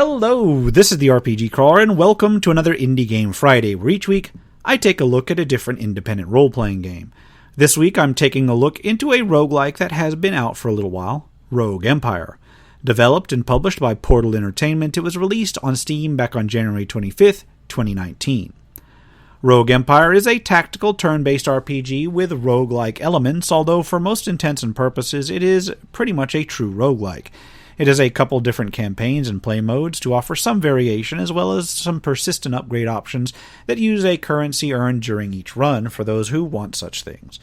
Hello, this is the RPG Crawler, and welcome to another Indie Game Friday, where each week I take a look at a different independent role-playing game. This week I'm taking a look into a roguelike that has been out for a little while, Rogue Empire. Developed and published by Portal Entertainment, it was released on Steam back on January 25th, 2019. Rogue Empire is a tactical turn-based RPG with roguelike elements, although for most intents and purposes it is pretty much a true roguelike. It has a couple different campaigns and play modes to offer some variation, as well as some persistent upgrade options that use a currency earned during each run for those who want such things.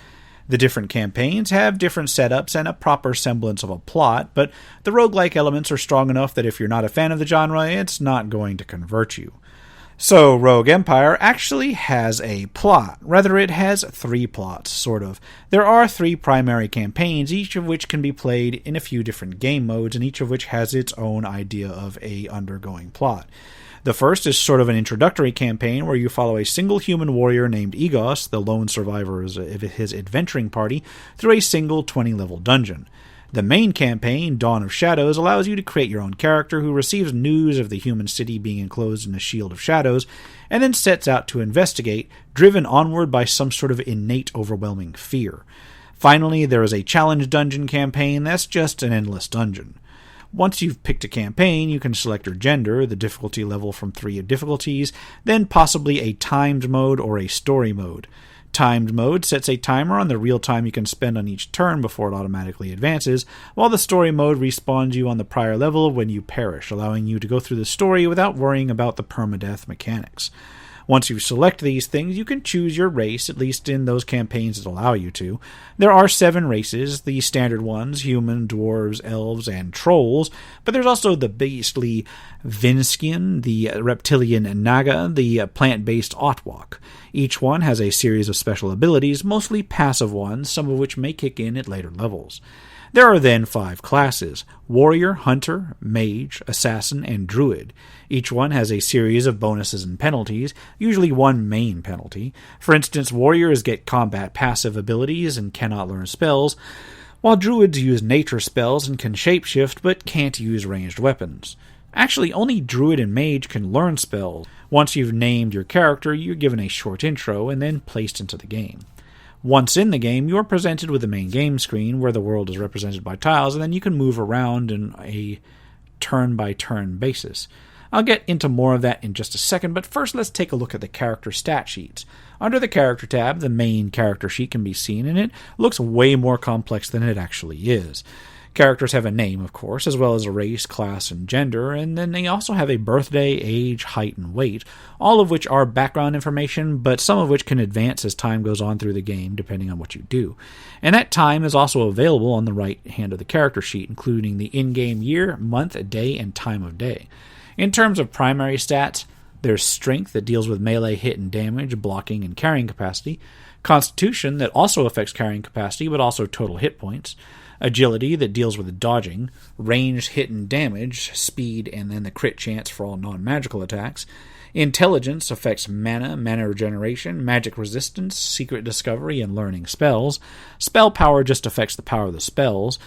The different campaigns have different setups and a proper semblance of a plot, but the roguelike elements are strong enough that if you're not a fan of the genre, it's not going to convert you. So, Rogue Empire actually has a plot. Rather, it has three plots, sort of. There are three primary campaigns, each of which can be played in a few different game modes, and each of which has its own idea of a undergoing plot. The first is sort of an introductory campaign where you follow a single human warrior named Egos, the lone survivor of his adventuring party, through a single 20-level dungeon. The main campaign, Dawn of Shadows, allows you to create your own character who receives news of the human city being enclosed in a shield of shadows, and then sets out to investigate, driven onward by some sort of innate overwhelming fear. Finally, there is a challenge dungeon campaign that's just an endless dungeon. Once you've picked a campaign, you can select your gender, the difficulty level from 3 difficulties, then possibly a timed mode or a story mode. Timed mode sets a timer on the real time you can spend on each turn before it automatically advances, while the story mode respawns you on the prior level when you perish, allowing you to go through the story without worrying about the permadeath mechanics. Once you select these things, you can choose your race, at least in those campaigns that allow you to. There are 7 races, the standard ones, human, dwarves, elves, and trolls, but there's also the beastly Vinskian, the reptilian Naga, the plant-based Otwok. Each one has a series of special abilities, mostly passive ones, some of which may kick in at later levels. There are then 5 classes: Warrior, Hunter, Mage, Assassin, and Druid. Each one has a series of bonuses and penalties, usually one main penalty. For instance, Warriors get combat passive abilities and cannot learn spells, while Druids use nature spells and can shapeshift but can't use ranged weapons. Actually, only Druid and Mage can learn spells. Once you've named your character, you're given a short intro and then placed into the game. Once in the game, you are presented with the main game screen, where the world is represented by tiles, and then you can move around in a turn-by-turn basis. I'll get into more of that in just a second, but first let's take a look at the character stat sheets. Under the character tab, the main character sheet can be seen, and it looks way more complex than it actually is. Characters have a name, of course, as well as a race, class, and gender, and then they also have a birthday, age, height, and weight, all of which are background information, but some of which can advance as time goes on through the game, depending on what you do. And that time is also available on the right hand of the character sheet, including the in-game year, month, day, and time of day. In terms of primary stats, there's Strength, that deals with melee hit and damage, blocking, and carrying capacity; Constitution, that also affects carrying capacity, but also total hit points; Agility, that deals with dodging; Ranged hit and damage, speed, and then the crit chance for all non-magical attacks; Intelligence affects mana regeneration, magic resistance, secret discovery, and learning spells; Spell power just affects the power of the spells;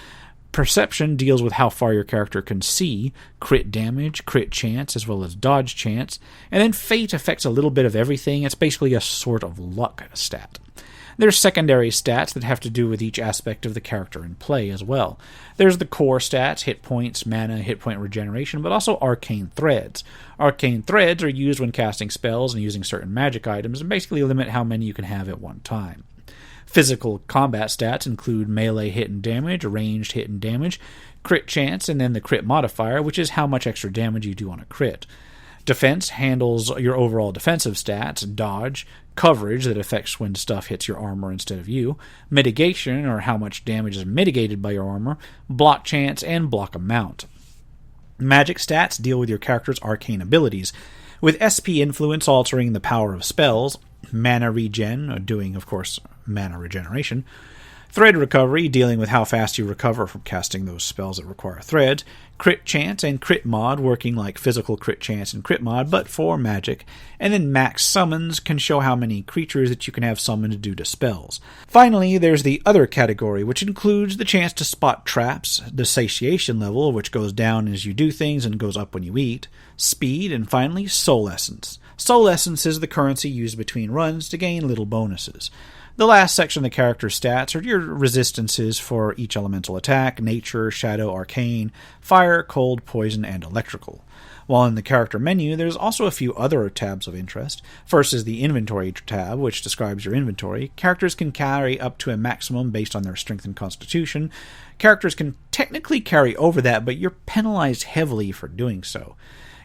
Perception deals with how far your character can see, crit damage, crit chance, as well as dodge chance; and then Fate affects a little bit of everything. It's basically a sort of luck stat. There's secondary stats that have to do with each aspect of the character in play as well. There's the core stats, hit points, mana, hit point regeneration, but also arcane threads. Arcane threads are used when casting spells and using certain magic items, and basically limit how many you can have at one time. Physical combat stats include melee hit and damage, ranged hit and damage, crit chance, and then the crit modifier, which is how much extra damage you do on a crit. Defense handles your overall defensive stats; dodge, coverage, that affects when stuff hits your armor instead of you; mitigation, or how much damage is mitigated by your armor; block chance, and block amount. Magic stats deal with your character's arcane abilities, with SP influence altering the power of spells, mana regen, doing, of course, mana regeneration, Thread recovery, dealing with how fast you recover from casting those spells that require threads. Crit chance and crit mod, working like physical crit chance and crit mod, but for magic. And then max summons can show how many creatures that you can have summoned due to spells. Finally, there's the other category, which includes the chance to spot traps, the satiation level, which goes down as you do things and goes up when you eat, speed, and finally, soul essence. Soul essence is the currency used between runs to gain little bonuses. The last section of the character's stats are your resistances for each elemental attack: nature, shadow, arcane, fire, cold, poison, and electrical. While in the character menu, there's also a few other tabs of interest. First is the inventory tab, which describes your inventory. Characters can carry up to a maximum based on their strength and constitution. Characters can technically carry over that, but you're penalized heavily for doing so.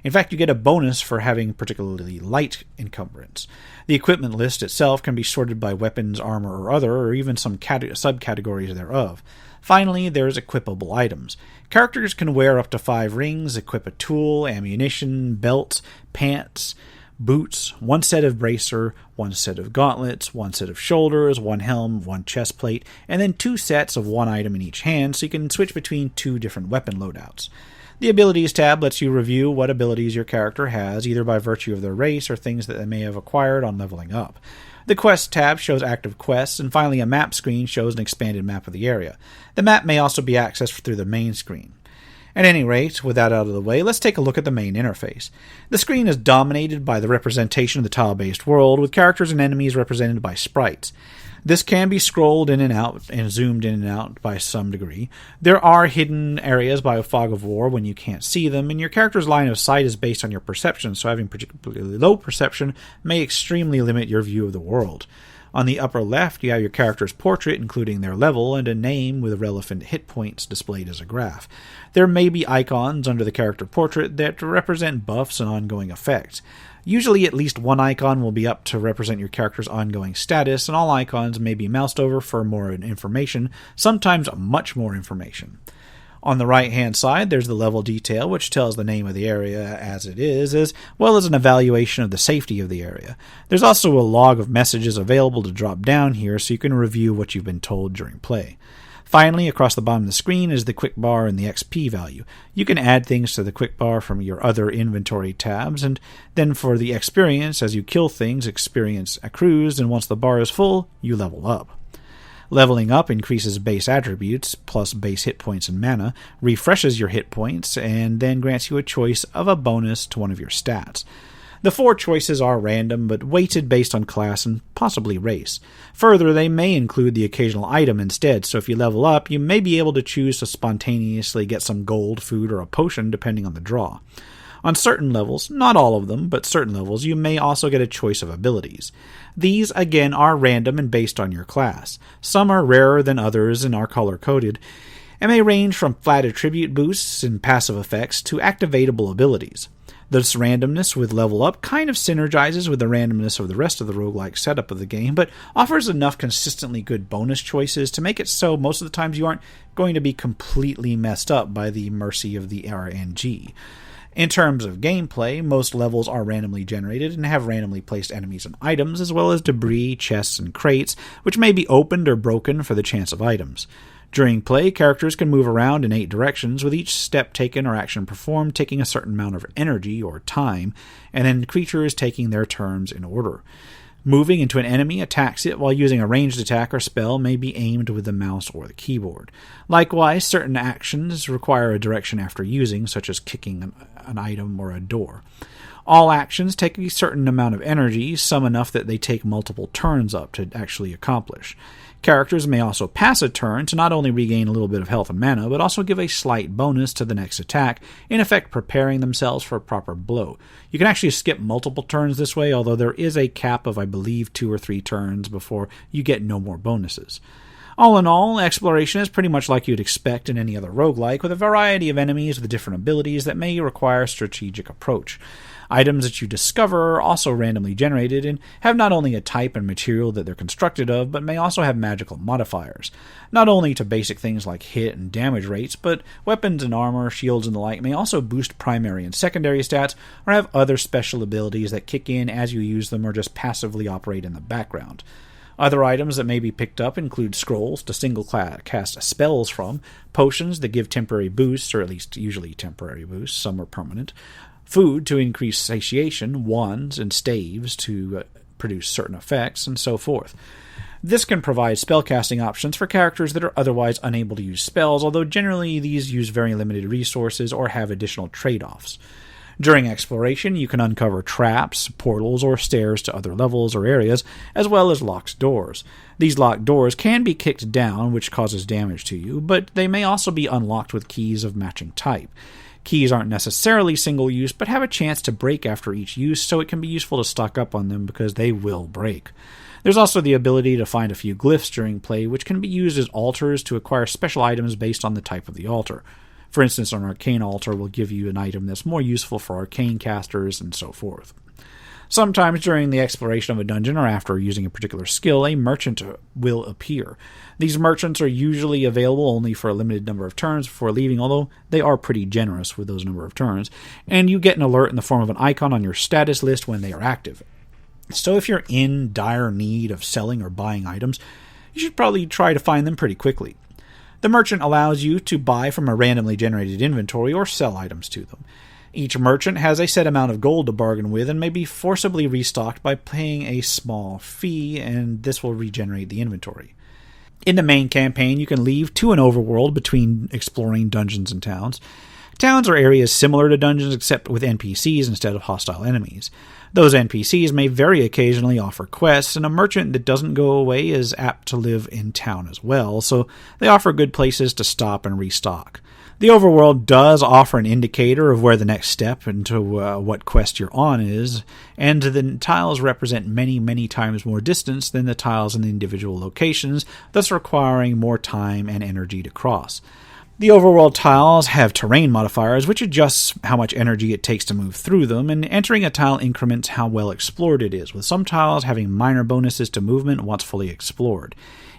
In fact, you get a bonus for having particularly light encumbrance. The equipment list itself can be sorted by weapons, armor, or other, or even some subcategories thereof. Finally, there's equipable items. Characters can wear up to 5 rings, equip a tool, ammunition, belts, pants, boots, 1 set of bracer, 1 set of gauntlets, 1 set of shoulders, 1 helm, 1 chest plate, and then 2 sets of 1 item in each hand, so you can switch between 2 different weapon loadouts. The Abilities tab lets you review what abilities your character has, either by virtue of their race or things that they may have acquired on leveling up. The Quests tab shows active quests, and finally a map screen shows an expanded map of the area. The map may also be accessed through the main screen. At any rate, with that out of the way, let's take a look at the main interface. The screen is dominated by the representation of the tile-based world, with characters and enemies represented by sprites. This can be scrolled in and out and zoomed in and out by some degree. There are hidden areas by a fog of war when you can't see them, and your character's line of sight is based on your perception, so having particularly low perception may extremely limit your view of the world. On the upper left, you have your character's portrait, including their level, and a name with relevant hit points displayed as a graph. There may be icons under the character portrait that represent buffs and ongoing effects. Usually at least one icon will be up to represent your character's ongoing status, and all icons may be moused over for more information, sometimes much more information. On the right-hand side, there's the level detail, which tells the name of the area as it is, as well as an evaluation of the safety of the area. There's also a log of messages available to drop down here, so you can review what you've been told during play. Finally, across the bottom of the screen is the quick bar and the XP value. You can add things to the quick bar from your other inventory tabs, and then for the experience, as you kill things, experience accrues, and once the bar is full, you level up. Leveling up increases base attributes, plus base hit points and mana, refreshes your hit points, and then grants you a choice of a bonus to one of your stats. The 4 choices are random, but weighted based on class and possibly race. Further, they may include the occasional item instead, so if you level up, you may be able to choose to spontaneously get some gold, food, or a potion depending on the draw. On certain levels, not all of them, but certain levels, you may also get a choice of abilities. These, again, are random and based on your class. Some are rarer than others and are color-coded, and may range from flat attribute boosts and passive effects to activatable abilities. This randomness with level up kind of synergizes with the randomness of the rest of the roguelike setup of the game, but offers enough consistently good bonus choices to make it so most of the times you aren't going to be completely messed up by the mercy of the RNG. In terms of gameplay, most levels are randomly generated and have randomly placed enemies and items, as well as debris, chests, and crates, which may be opened or broken for the chance of items. During play, characters can move around in 8 directions, with each step taken or action performed taking a certain amount of energy or time, and then creatures taking their turns in order. Moving into an enemy attacks it, while using a ranged attack or spell may be aimed with the mouse or the keyboard. Likewise, certain actions require a direction after using, such as kicking an item or a door. All actions take a certain amount of energy, some enough that they take multiple turns up to actually accomplish. Characters may also pass a turn to not only regain a little bit of health and mana, but also give a slight bonus to the next attack, in effect preparing themselves for a proper blow. You can actually skip multiple turns this way, although there is a cap of, I believe, 2 or 3 turns before you get no more bonuses. All in all, exploration is pretty much like you'd expect in any other roguelike, with a variety of enemies with different abilities that may require strategic approach. Items that you discover are also randomly generated and have not only a type and material that they're constructed of, but may also have magical modifiers. Not only to basic things like hit and damage rates, but weapons and armor, shields and the like may also boost primary and secondary stats, or have other special abilities that kick in as you use them or just passively operate in the background. Other items that may be picked up include scrolls to cast spells from, potions that give temporary boosts, or at least usually temporary boosts, some are permanent, food to increase satiation, wands and staves to produce certain effects, and so forth. This can provide spellcasting options for characters that are otherwise unable to use spells, although generally these use very limited resources or have additional trade-offs. During exploration, you can uncover traps, portals, or stairs to other levels or areas, as well as locked doors. These locked doors can be kicked down, which causes damage to you, but they may also be unlocked with keys of matching type. Keys aren't necessarily single-use, but have a chance to break after each use, so it can be useful to stock up on them because they will break. There's also the ability to find a few glyphs during play, which can be used as altars to acquire special items based on the type of the altar. For instance, an arcane altar will give you an item that's more useful for arcane casters, and so forth. Sometimes during the exploration of a dungeon or after using a particular skill, a merchant will appear. These merchants are usually available only for a limited number of turns before leaving, although they are pretty generous with those number of turns, and you get an alert in the form of an icon on your status list when they are active. So if you're in dire need of selling or buying items, you should probably try to find them pretty quickly. The merchant allows you to buy from a randomly generated inventory or sell items to them. Each merchant has a set amount of gold to bargain with and may be forcibly restocked by paying a small fee, and this will regenerate the inventory. In the main campaign, you can leave to an overworld between exploring dungeons and towns. Towns are areas similar to dungeons except with NPCs instead of hostile enemies. Those NPCs may very occasionally offer quests, and a merchant that doesn't go away is apt to live in town as well, so they offer good places to stop and restock. The overworld does offer an indicator of where the next step into what quest you're on is, and the tiles represent many, many times more distance than the tiles in the individual locations, thus requiring more time and energy to cross. The overworld tiles have terrain modifiers, which adjusts how much energy it takes to move through them, and entering a tile increments how well explored it is, with some tiles having minor bonuses to movement once fully explored.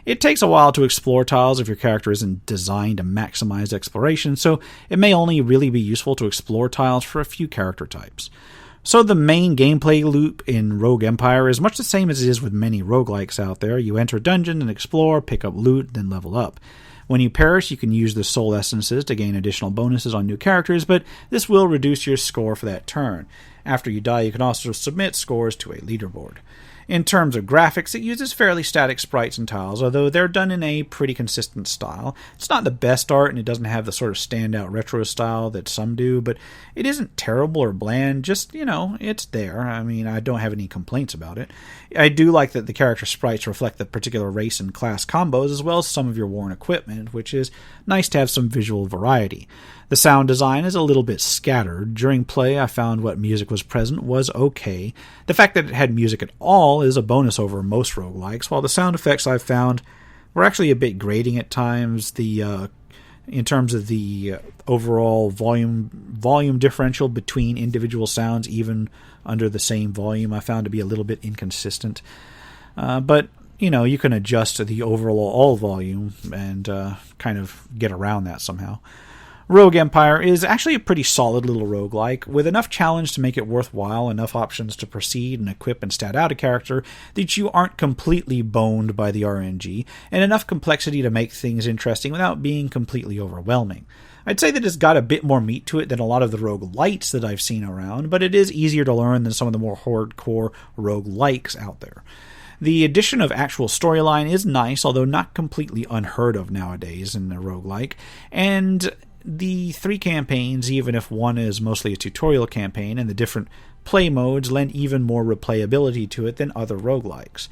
It takes a while to explore tiles if your character isn't designed to maximize exploration, so it may only really be useful to explore tiles for a few character types. So the main gameplay loop in Rogue Empire is much the same as it is with many roguelikes out there. You enter a dungeon and explore, pick up loot, then level up. When you perish, you can use the soul essences to gain additional bonuses on new characters, but this will reduce your score for that turn. After you die, you can also submit scores to a leaderboard. In terms of graphics, it uses fairly static sprites and tiles, although they're done in a pretty consistent style. It's not the best art, and it doesn't have the sort of standout retro style that some do, but it isn't terrible or bland, just, it's there. I mean, I don't have any complaints about it. I do like that the character sprites reflect the particular race and class combos, as well as some of your worn equipment, which is nice to have some visual variety. The sound design is a little bit scattered. During play, I found what music was present was okay. The fact that it had music at all is a bonus over most roguelikes, while the sound effects I've found were actually a bit grating at times. In terms of the overall volume differential between individual sounds, even under the same volume, I found to be a little bit inconsistent. But you can adjust to the overall volume and kind of get around that somehow. Rogue Empire is actually a pretty solid little roguelike, with enough challenge to make it worthwhile, enough options to proceed and equip and stat out a character that you aren't completely boned by the RNG, and enough complexity to make things interesting without being completely overwhelming. I'd say that it's got a bit more meat to it than a lot of the roguelites that I've seen around, but it is easier to learn than some of the more hardcore roguelikes out there. The addition of actual storyline is nice, although not completely unheard of nowadays in a roguelike, and the 3 campaigns, even if one is mostly a tutorial campaign, and the different play modes lend even more replayability to it than other roguelikes.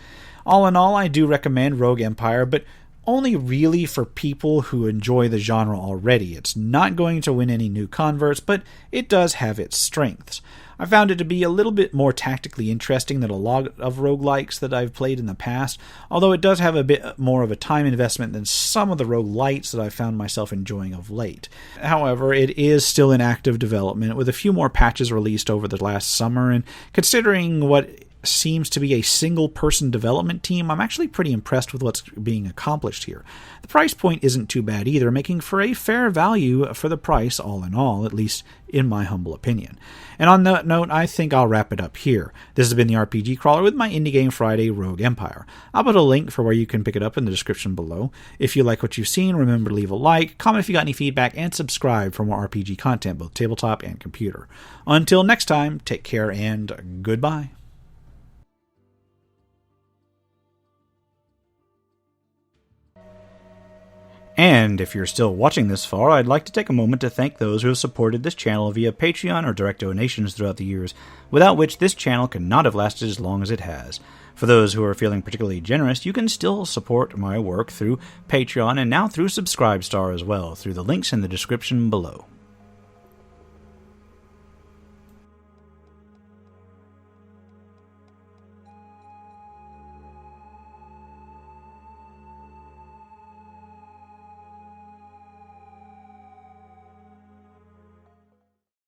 All in all, I do recommend Rogue Empire, but only really for people who enjoy the genre already. It's not going to win any new converts, but it does have its strengths. I found it to be a little bit more tactically interesting than a lot of roguelikes that I've played in the past, although it does have a bit more of a time investment than some of the roguelites that I've found myself enjoying of late. However, it is still in active development, with a few more patches released over the last summer, and considering what seems to be a single-person development team, I'm actually pretty impressed with what's being accomplished here. The price point isn't too bad either, making for a fair value for the price all in all, at least in my humble opinion. And on that note, I think I'll wrap it up here. This has been the RPG Crawler with my Indie Game Friday Rogue Empire. I'll put a link for where you can pick it up in the description below. If you like what you've seen, remember to leave a like, comment if you got any feedback, and subscribe for more RPG content, both tabletop and computer. Until next time, take care and goodbye. And if you're still watching this far, I'd like to take a moment to thank those who have supported this channel via Patreon or direct donations throughout the years, without which this channel could not have lasted as long as it has. For those who are feeling particularly generous, you can still support my work through Patreon and now through Subscribestar as well, through the links in the description below.